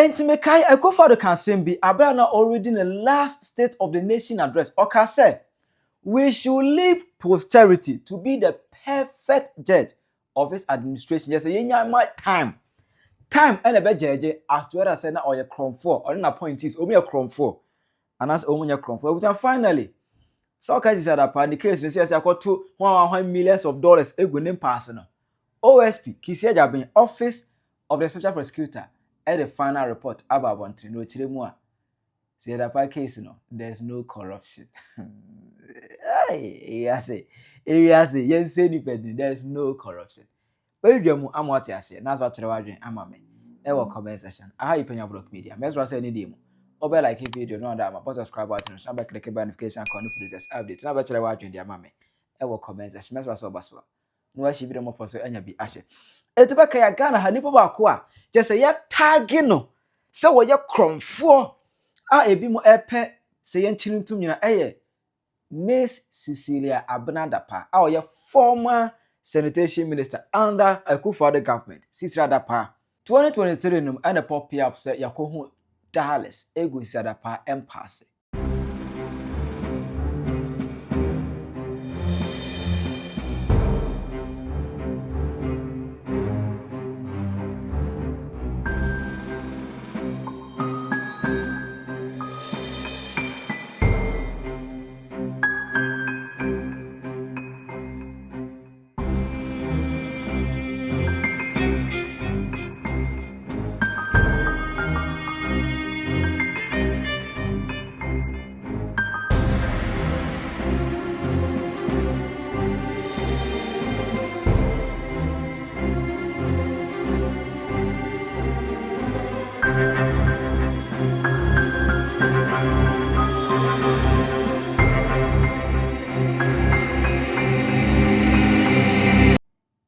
Entimekai Ekofado can sing be Abrana already in the last State of the Nation address. Oka said, we should leave posterity to be the perfect judge of his administration. Yes, my time. Time and a judge as to whether I said or your crom for or an appointees, only a crom for, and as only a crom for. And finally, so can say that the case says I got to $100 million a good personal. OSP, Cecilia Dapaah, Office of the Special Prosecutor, at the final report about one thing, no Chilemua. See that case, there's no corruption. Yes, there's no corruption. I'm what I say, that's what you're I'm a man. Ever comment section. I have Penyah Vlog Media. Let's say any demo. Over like a video, no doubt, my subscribe button, number click a notification, latest updates. Now, you're watching the mammy. Ever comment section. Let's say Baswa. No, she be the more for so any be ashes. It's back a Ghana, Hanipo just a ya tagino. So what you're crum for? A be more epe, saying chilling to me, Miss Cecilia Dapaah, our former sanitation minister under Akufo-Addo government. Cecilia Dapaah, 2023 num and a pop up set Yakohu Dallas, Egu Cecilia Dapaah impasse.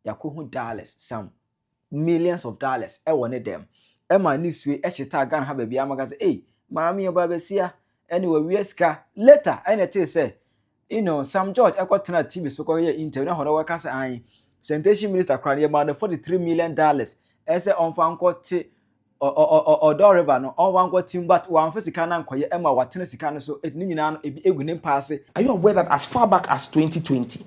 Yakohu dollars, some millions of dollars. One of them. Emma this way, Eshita Gan have a be magazine. Hey, Mammy Babesia. Anyway, we ska later. And it say, some George Equatina TV so called internet or workers. I sanitation minister crying about the $43 million. As a on fan court or Doriva, no, all one got team, but one first can quiet Emma what Tennessee can so it meaning a good pass. Are you aware that as far back as 2020,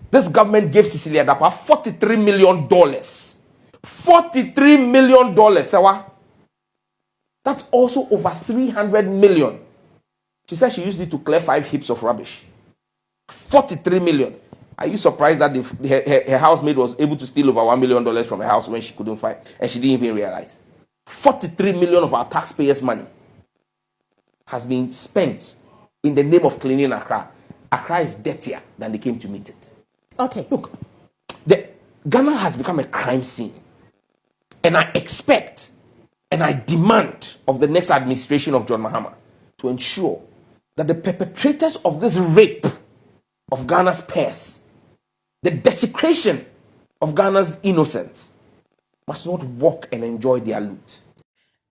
this government gave Cecilia Dapaah $43 million. $43 million, Sawa. That's also over 300 million. She said she used it to clear 5 heaps of rubbish. 43 million. Are you surprised that her housemaid was able to steal over $1 million from her house when she couldn't find, and she didn't even realize? 43 million of our taxpayers' money has been spent in the name of cleaning Accra. Accra is dirtier than they came to meet it. Okay. Look, Ghana has become a crime scene. And I expect and I demand of the next administration of John Mahama to ensure that the perpetrators of this rape of Ghana's purse, the desecration of Ghana's innocence, must not walk and enjoy their loot.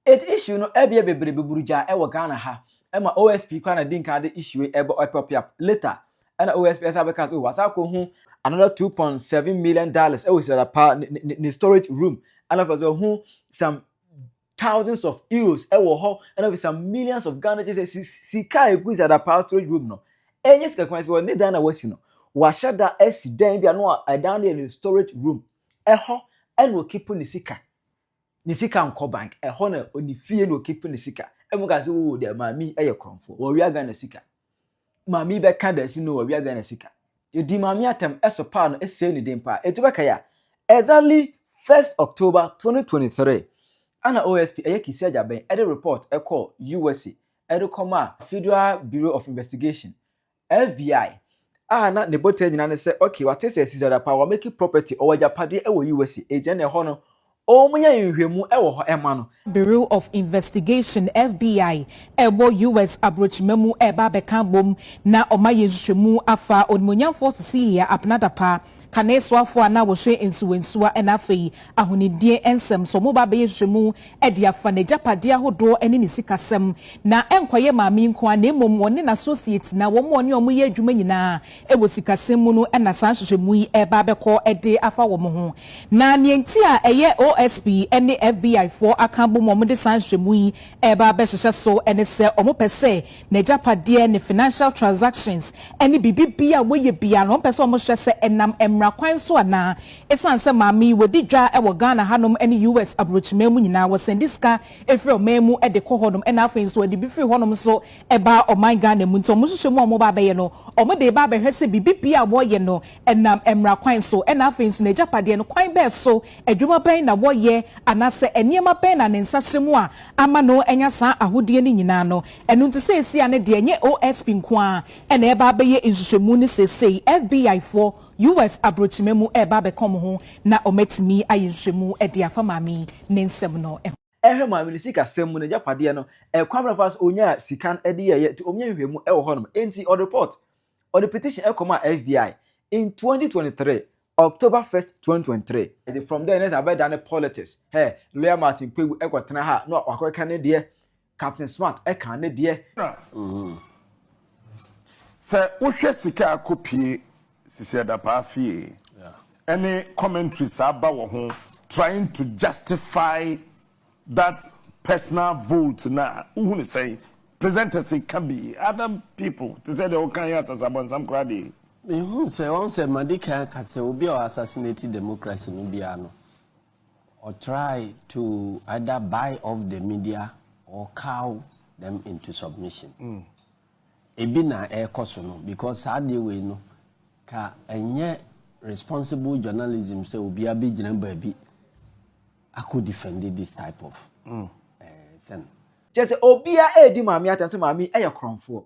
It issue no ebia bebre beburuja ewo Ghana ha. Ema OSP kwa na dinka de issue ebe pop up later. And OSP Sabeka to was another $2.7 million. It was a part in storage room. And of course, some thousands of euros. And of some millions of Ghana just sika eguzi at a part storage room. No, and yes, because when they done a was washada esi den bi no a down there in the storage room. And we keep on the sika. The sika on bank. Na oni fie no keep on the sika. And we guys oh there mami e kromfo. We are Ghana sika. Mami be ka da si no we are Ghana sika. You di mami atem esopa no ese ni dem pa. Etubeka ya. Exactly 1st October 2023. Ana OSP Cecilia Dapaah ede report call USA ede come Federal Bureau of Investigation FBI. Na ne bote nyina ne say okay what is Cecilia Dapaah we make property or japade e wo USA agent e ho no omunya nhwemu e wo ho ema no. Bureau of Investigation FBI ebo US abrochimemu eba beka bom na omayenhwemu afa onmunyamfo Cecilia Dapaah kaneswafo ana wo hwe ensuwensuwa ena afei ahonidie ensem so mo ba be hwemu e de afa na japade ahodo ene ne sikasem na enkoye maami nko a na emom woni na associate na wo mo ne omo ye adwuma nyina e wo sikasem mu no ena san hwehwemu yi e ba beko e de afa wo mo ho na ne enti a eye OSP ene FBI for akambo mo de san hwehwemu yi e ba be hwehwe so ene se omo pese na japade ne financial transactions ene bibibia wo ye bia no pese omo hwehwe se enam emra kwan so ana esan se maami wo di dwa e wo Ghana hanom ene US abrochimemu nyina wo sendiska efre omemu e de kohodom ena afin so de bifri honom so eba oman Ghana mu ntom hwehwemu omo ba be ye no omo de ba be hwese bibibia wo ye no enam emra kwan so ena afin so na japade no kwan be so adwuma ben na wo ye anase eniema ben na nensa hyemu a ama no enya san ahodie ni nyina no enu nti se esi ane de enye OSP nko a ena eba be ye nhwehwemu ni sesei FBI for US abrochimemu eba be kom ho na ometimi ayinhwemu e de afa maami ne nsem no ehwe maami ni sika semu ne japade no kwamra fast onya sikan ede ye ti omnya hwehwemu e wo honom enti or report or the petition e come FBI in 2023 October 1st 2023 from there next about done politics hey Lawyer Martin Kwewu e kwotena ha no wakoka ne de Captain Smart e kan ne de se wo hwe sika akopie Cecilia Dapaah fie any commentaries about wo ho trying to justify that personal vote na who say presenters can be other people to say they can yes as about some crowd who say one say madika ka say obi or assassinate democracy no bia no or try to either buy off the media or cow them into submission ebi na ekoso no because how dey we no ka enye responsible journalism say obi abegina baabi I could defend this type of thing. Just obia edi maami atem se maami eye kronfo.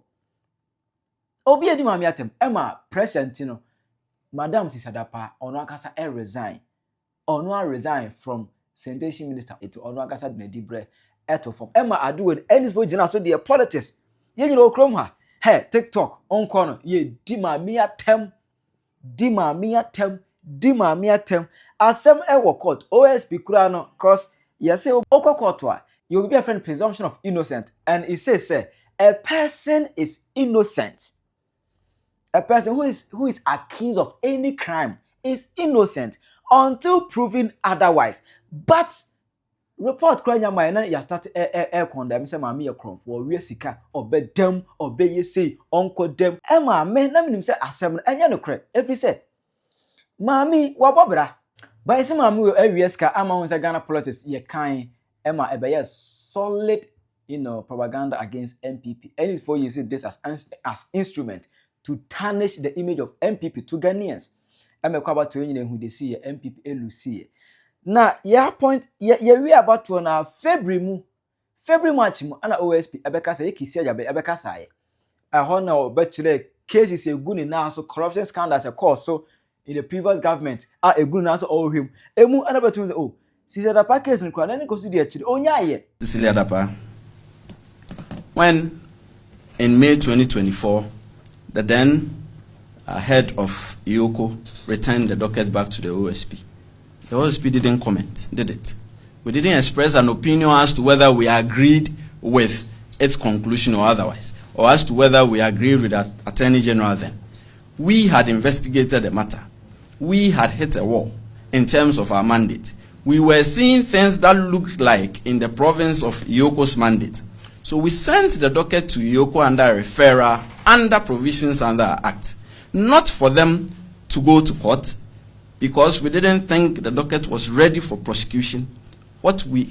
Obia edi maami atem ema president no Madam Cecilia Dapaah ono akasa resign. Ono resign from sanitation minister to ono akasa de dibre eto from ema adu any for journal so the politics. Ye nyiro okrom ha. Hey TikTok on kono ye di maami atem asem e court OSP kura no cause yes say oko court wa you will be a friend presumption of innocent and it says say a person is innocent. A person who is accused of any crime is innocent until proven otherwise. But report kura nya mai na ya start condemn say maami e kron for we sika obedem obeye say onko dem e maami na minim say asem no enya no kre every say maami wabobra by some maami ewiska ama won say Ghana politics ye kan ema ebeye solid propaganda against MPP and it's for you see this as instrument to tarnish the image of MPP to Ghanaians emekwa about to who they see MPP elusi na ya point ye we about to na February March mu ana OSP ebeka say ekisi ajabe ebeka say ehon na obechire cases eguni na so corruption scandals e cause so in the previous government eguni na so all him emu ana betu oh Cecilia Dapaah case nkwa na nko si de achire onya ye Cecilia Dapaah when in May 2024 the then head of IOCO returned the docket back to the OSP. The OSP didn't comment, did it? We didn't express an opinion as to whether we agreed with its conclusion or otherwise, or as to whether we agreed with the Attorney General then. We had investigated the matter. We had hit a wall in terms of our mandate. We were seeing things that looked like in the province of IOCO's mandate. So we sent the docket to IOCO under referral, under provisions under our act. Not for them to go to court, because we didn't think the docket was ready for prosecution. What we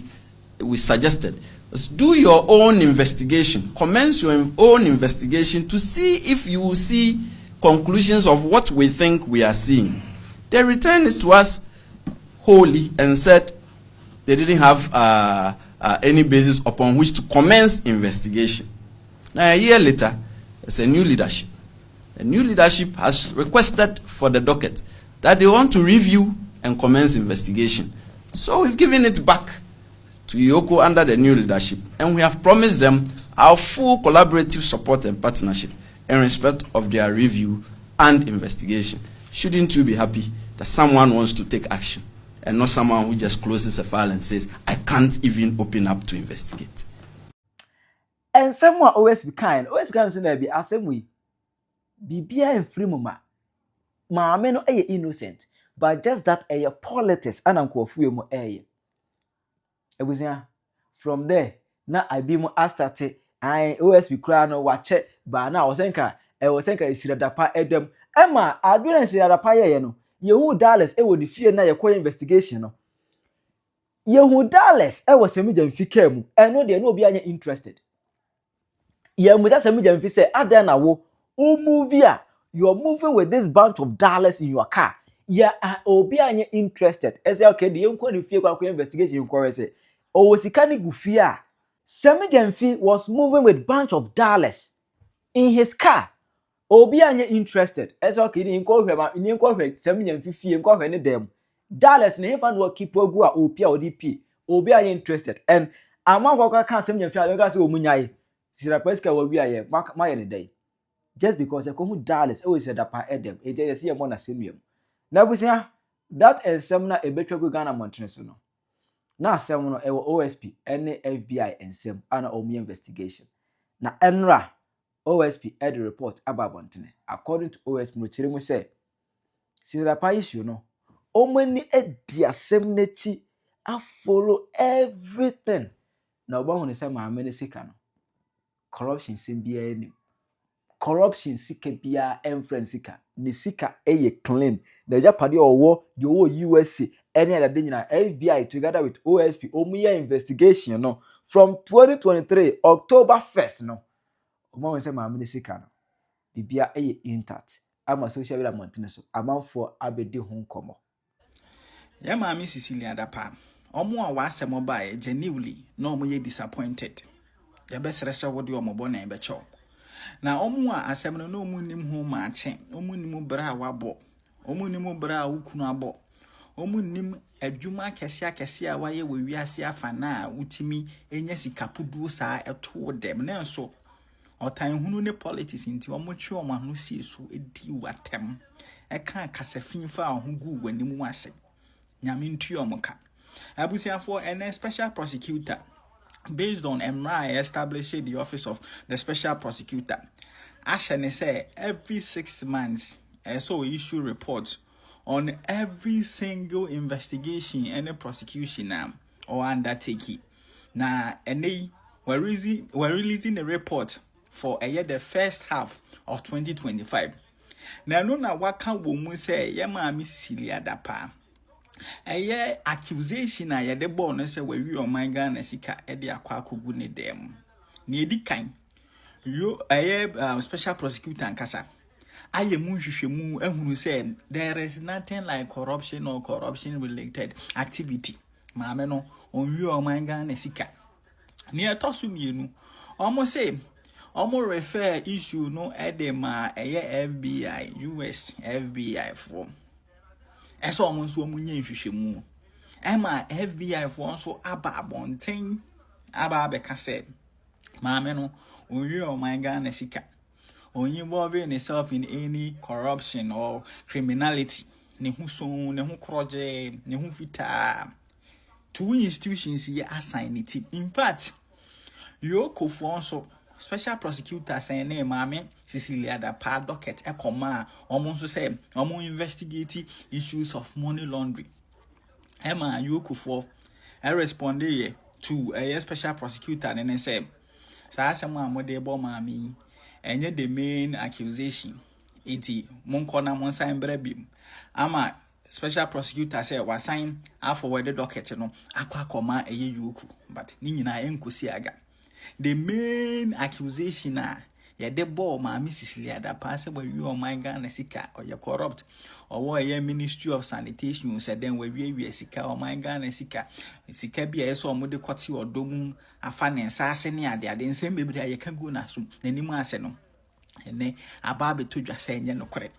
suggested was do your own investigation, commence your own investigation to see if you will see conclusions of what we think we are seeing. They returned it to us wholly and said they didn't have any basis upon which to commence investigation. Now a year later, there's a new leadership. The new leadership has requested for the docket that they want to review and commence investigation. So we've given it back to IOCO under the new leadership, and we have promised them our full collaborative support and partnership in respect of their review and investigation. Shouldn't you be happy that someone wants to take action and not someone who just closes a file and says, I can't even open up to investigate. And someone always be kind so na be asem we bibia en free mama maame no innocent but just that politics anankofu emu ebusia from there na abi mu astarte I OSP kra no wache ba na wosenka Cecilia Dapaah edem ema adwene Cecilia Dapaah ye no yehu Dallas ewo ni fie na yekoye investigation no yehu Dallas ewo semija mfika mu eno de no obi anya interested yehu da semija mfi say adan na wo movie a you're moving with this bunch of dollars in your car obi anya interested ese okay de yenko ni fie kwa investigation ko say o sika ni gufie a Semijemfi was moving with bunch of dollars in his car. Obi anye interested. Ese okay ni nko hwe Semijemfi fie nko hwe ne dem. Dollars ne hefa no keep ogu a opia ODP. Obi anye interested. And amon kwa kan Semijemfi a ga say omunyaye. Sira peska wa wi aye ma ye ne dey. Just because e ko hu dollars e we say Dapaah edem. E je say e mo na semiem. Na busia that ensem na ebetwa Ghana montene so no. Na asem no ewo OSP ene FBI ensem ana omu investigation na enra OSP ed report ababontene according to OSP no kire mu say Cecilia Dapaah issue no omani edi asem nechi a follow everything na oba hu say maame ne sika no corruption sim bia enim corruption sika bia enfriend sika ne sika eye clean na japade owo de owo USA any other thing na FBI together with OSP omuya investigation no from 2023 October 1st no omo say maame ne sika no bibia eye intact ama social media montene so amanfo abedi ho nkomo ya maame Cecilia Dapaah omo a wasem bae genuinely no omo ye disappointed ya besrese wodi omo bo na ebecho na omo a asem no no omo nim ho maache omo nim bra wabo omo nim bra wukunu abo omo nim adwuma kese a waye we wiase afa na utimi enya sikapuduo saa eto dem na nso otan hunu ne politics nti omo twe omo ahunu sie so edi watem eka kasafin fa ho gu wanim wase nyame ntu omo ka abusiafo and special prosecutor based on MRI established the office of the special prosecutor actually say every 6 months so issue reports on every single investigation and prosecution or undertaking. Now, and they were releasing a report for the first half of 2025. Now, no na waka woman say, "Ya maame Cecilia Dapaah." Accusation a de born say we on my Ghana sika e de akwa kogu ne dem. Ne edi kan. Yo special prosecutor nkasa. Aye mu hwehwemu ehunu say there is nothing like corruption or corruption related activity. Maame no onwi o man Ghana sika. Ne etosu mienu. Omo say omo refer issue no edema FBI US FBI for. Eso omo nso omo nya hwehwemu. Ema FBI for nso aba abonten aba abeka say maame no onwi o man Ghana sika. Involving itself in any corruption or criminality. Ne hu so, ne hu kroje, ne hu fita. Two institutions here assign it. In fact, you also special prosecutor saying name maame Cecilia Dapaah docket e koma almost say investigate issues of money laundering. Emma you for responded to a special prosecutor and say sa asema amode bo maame enye the main accusation iti monko na monsan brabim ama special prosecutor say wasan forward the docket no akwa eye yuku but ni nyina enkosi aga the main accusation ye de bo maame Cecilia Dapaah say we o man Ghana sika or ye corrupt or ye Ministry of Sanitation say then we sika o man Ghana sika bi e so mo de kwoti odom afa ne nsase ne ade nsem bebre ye ka go na so nanim ase no ene aba betodwa say enye nokore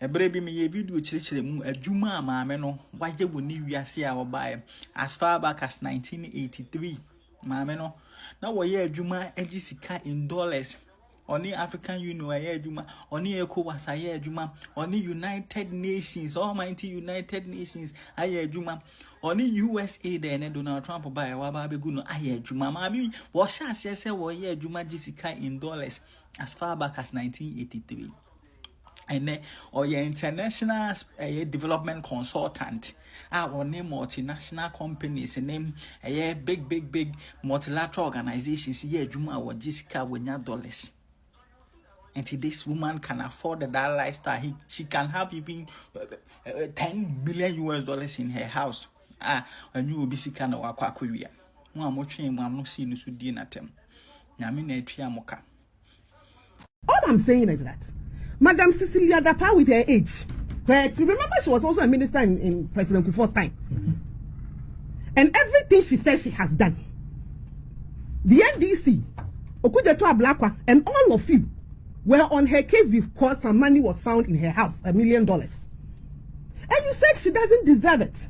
ebre bi me ye video chirechire mu adwuma maame no waje woni wiase a obae as far back as 1983 maame no na wo ye adwuma agi sika in dollars Oni African Union aye adwuma, oni ECOWAS aye adwuma, oni United Nations, Almighty United Nations aye adwuma, oni USA there ne Donald Trump buy wa ba begu no aye adwuma. Mami wo sha se wo aye adwuma jisika in dollars as far back as 1983. And then or your international development consultant. Our name multinational companies and name big multilateral organizations. Yeah, Juma or Jessica with dollars. And this woman can afford that lifestyle. She can have even 10 million US dollars in her house. And you will be sick and walk Korea. One more train, one more scene to dinner them. Namina Triamoka. All I'm saying is that Madam Cecilia Dapaah, with her age, if you remember, she was also a minister in President Kufuor's time. And everything she said she has done. The NDC, Okujeto Ablakwa, and all of you were on her case because some money was found in her house, $1 million. And you said she doesn't deserve it.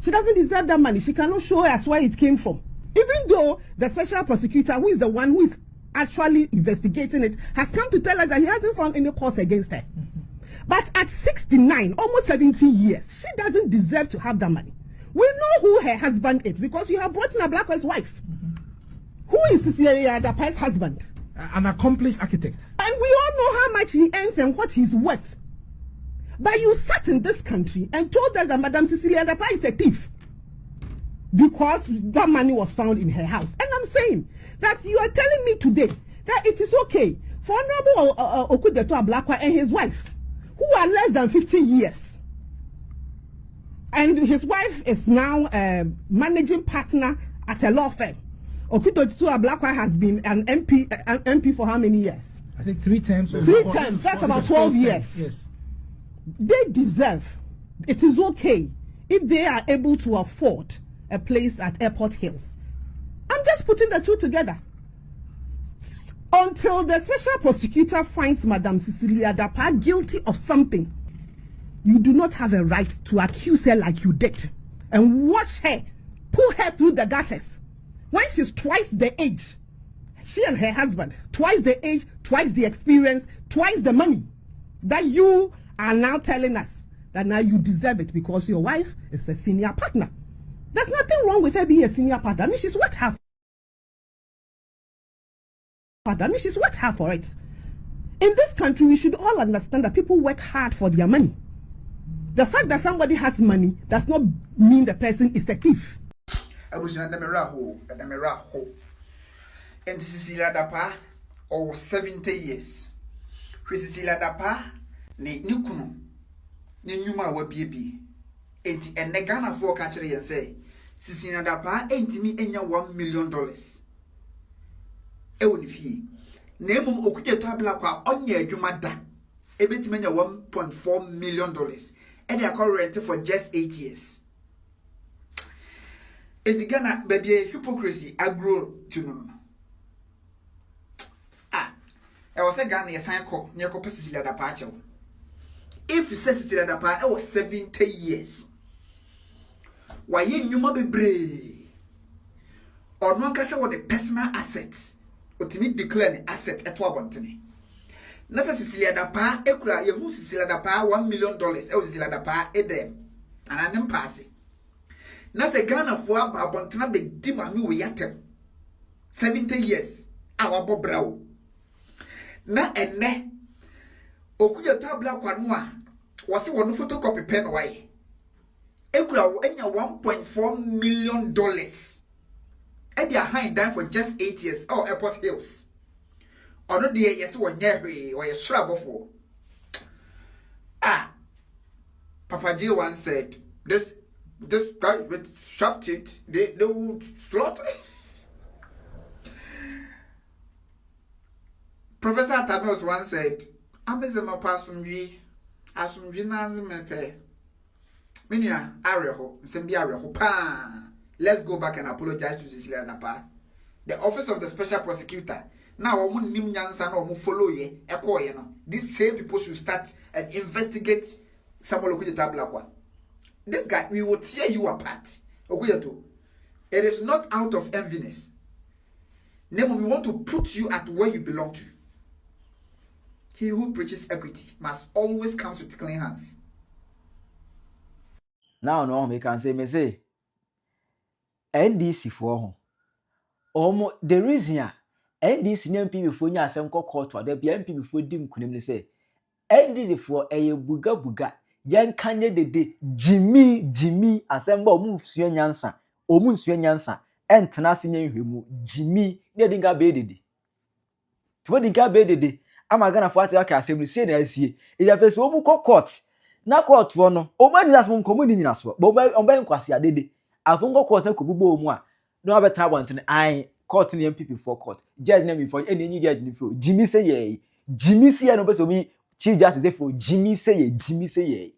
She doesn't deserve that money. She cannot show us where it came from. Even though the special prosecutor, who is the one who is actually investigating it, has come to tell us that he hasn't found any cause against her. But at 69, almost 70 years, she doesn't deserve to have that money. We know who her husband is because you have brought in Ablakwa's wife. Who is Cecilia Dapaah's husband? An accomplished architect. And we all know how much he earns and what he's worth. But you sat in this country and told us that Madam Cecilia Dapaah is a thief because that money was found in her house. And I'm saying that you are telling me today that it is okay for Honorable Okujeto Ablakwa and his wife, who are less than 50 years, and his wife is now a managing partner at a law firm. Okujeto Ablakwa has been an MP for how many years? I think 3 times. 3 times. That's about 12 years. Yes. They deserve. It is okay if they are able to afford a place at Airport Hills. I'm just putting the two together. Until the special prosecutor finds Madam Cecilia Dapaah guilty of something, you do not have a right to accuse her like you did and watch her pull her through the gutters when she's twice the age. She and her husband, twice the age, twice the experience, twice the money. That you are now telling us that now you deserve it because your wife is a senior partner. There's nothing wrong with her being a senior partner. I mean, she's worked hard. She's worked hard for it. In this country, we should all understand that people work hard for their money. The fact that somebody has money does not mean the person is a thief. And Cecilia Dapaah, or 70 years. Cecilia Dapaah, ne Nukuno, ne Numa wa BB. And the Ghana for catcher and say, Cecilia Dapaah ain't me enya $1 million. Ewan fee. Name Okujeto Ablakwa on your Jumada. Ebit menya $1.4 million. And they are current for just 8 years. And the Ghana baby hypocrisy agro to no. I was a Ghana sign call near Cecilia Dapaah. If you say Cecilia Dapaah, I was 70 years. Why you be brave? Or no can say what the personal assets. What you declare an asset at Wabontini. Nasa Cecilia Dapaah, Ekura, you who Cecilia Dapaah $1 million, Cecilia Dapaah, Edem, and I am passing. Nasa Ghana for Babontina be dimmer me we yatem 70 years, our Bobrao. Na ene Okujeto Ablakwa was a one photocopy pen away. Ekura enya $1.4 million. And they are high down for just 8 years. Oh, Airport Hills. Or no dear, yes, one year or a shrub for. Papa G once said, this guy with sharp teeth, they will slaughter. Professor Thanos once said, I'm a my person, as from Jinan's mepe. Minia, Ariho, Sembiariho, pa. Let's go back and apologize to Cecilia Dapaah. The office of the special prosecutor. Now, we follow ye. These same people should start and investigate Samuel Okujeto Ablakwa. This guy, we will tear you apart. Okujeto, it is not out of enviness. Nemo, we want to put you at where you belong to. he who preaches equity must always come with clean hands. Now, no, me can say, NDC for the reason NDC MP before you asem court or the MP before dim kunim say NDC for a buga yan kanye de Jimmy asemba omu sua nyansa omu sua nyansa entena sinye hwemu Jimmy ne dinga be dede to dinga be dede amagana for ati asem say na asie e ya face omu court na court for no omu di asem nkomu ni nyina so bo omba nkwase adede afonko court na kobubo omu a no abeta abantene ai court ni MPP for court judge na me for any judge ni for Jimmy say ye Jimmy say no person be chief justice say for Jimmy say ye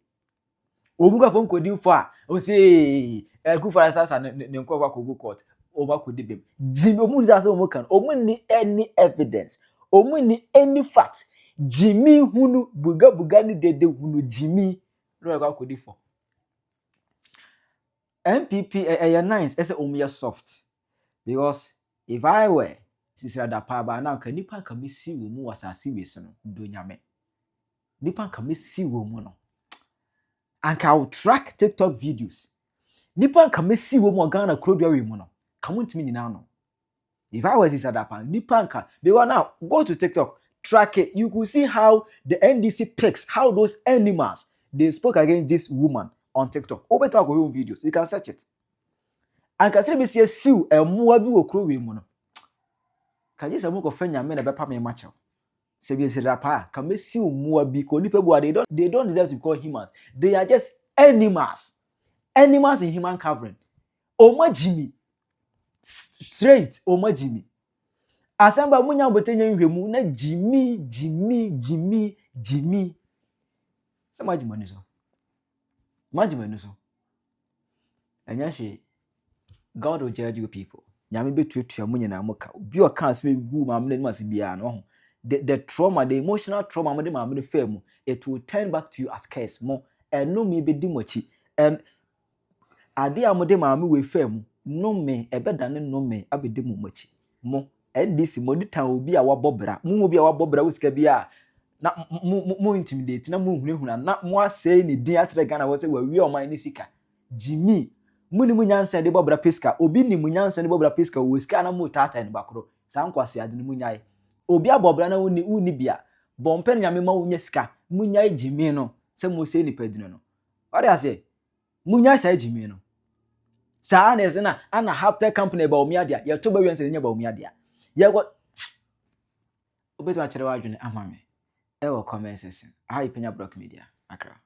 omuga fon kodi for a o say ku for asasa ne nko kwa kogu court o ba kodi bem Jimmy omu say omu kan omu ni any evidence omu ni any fact Jimmy hunu buga ni dede hunu Jimmy no kwa kodi for MPP nice say omu ya soft because if I were Cecilia Dapaah ba now can nipa kan me si wo mu wasase wese no do nyame nipa kan me si wo mu no and I will track TikTok videos nipa kan me si wo mu Ghana Krodua we mu no come ntimi nyina no if I were Cecilia Dapaah nipa kan because now go to TikTok track it you could see how the NDC picks how those animals they spoke against this woman on TikTok over talk videos you can search it and can see me see siw emmoa bi wo kro we mu no ka je se mo ko fanya me na be pa me ma chew se bi Cecilia Dapaah ka me siw moa bi ko nipa bu they don't deserve to be called humans they are just animals in human covering oma Jimmy straight oma Jimmy asamba munya obotenya nhwemu na Jimmy se majimani so enya hwe God will judge you people. Nyame betuatua mu nyina muka. Obi o kan se gu ma amene ma se bia no. The trauma, the emotional trauma ma de ma amene fa mu, it will turn back to you as curse mo. No me be di mochi. And ade amode ma ame we fa mu, no me ebeda ne no me abedi mu mochi. Mo NDC mo di tan obi a wabobra. Mu obi a wabobra wosika bia na mo intimidate na mo hunahuna na mo asay ni din atre Ghana wo se wa wi o man ni sika. Jimmy muni munyansa de bobra pesca obi ni munyansa de bobra pesca wo ska na mo tata ni bakro sa nkwase ade ni munyai obi abobra na uni bia bompe nyame ma wonya ska munyai Jimmy no se mo se ni padino no what I say munyai sa Jimmy no sa na na ana hapte company ba omi ade ya to ba wianse nya ba omi ade ya go obetu a kire wa adwene amame e wo comment section Penyah Media Accra.